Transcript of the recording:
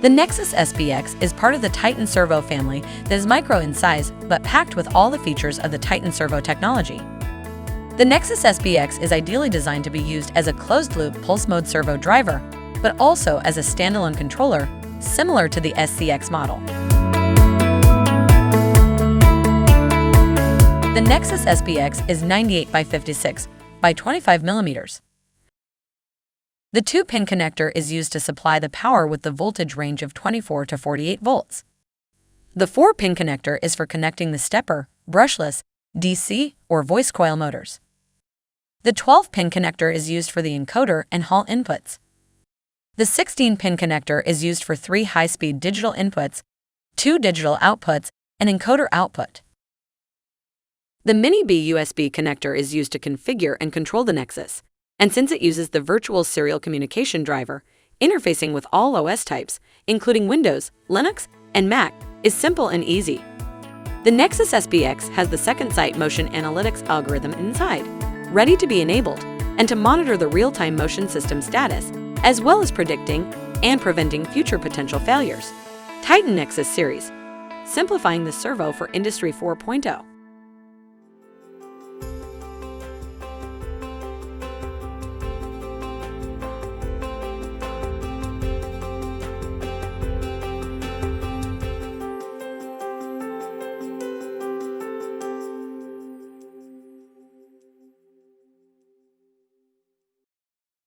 The NEXUS-SPX is part of the TITAN Servo family that is micro in size but packed with all the features of the TITAN Servo technology. The NEXUS-SPX is ideally designed to be used as a closed-loop pulse-mode servo driver, but also as a standalone controller, similar to the SCX model. The NEXUS-SPX is 98 by 56 by 25 millimeters. The 2-pin connector is used to supply the power with the voltage range of 24 to 48 volts. The 4-pin connector is for connecting the stepper, brushless, DC, or voice coil motors. The 12-pin connector is used for the encoder and Hall inputs. The 16-pin connector is used for 3 high-speed digital inputs, 2 digital outputs, and encoder output. The Mini-B USB connector is used to configure and control the Nexus, and since it uses the virtual serial communication driver, interfacing with all OS types, including Windows, Linux, and Mac, is simple and easy. The NEXUS-SPX has the second sight motion analytics algorithm inside, ready to be enabled, and to monitor the real-time motion system status, as well as predicting and preventing future potential failures. TITAN-NXS series, simplifying the servo for Industry 4.0.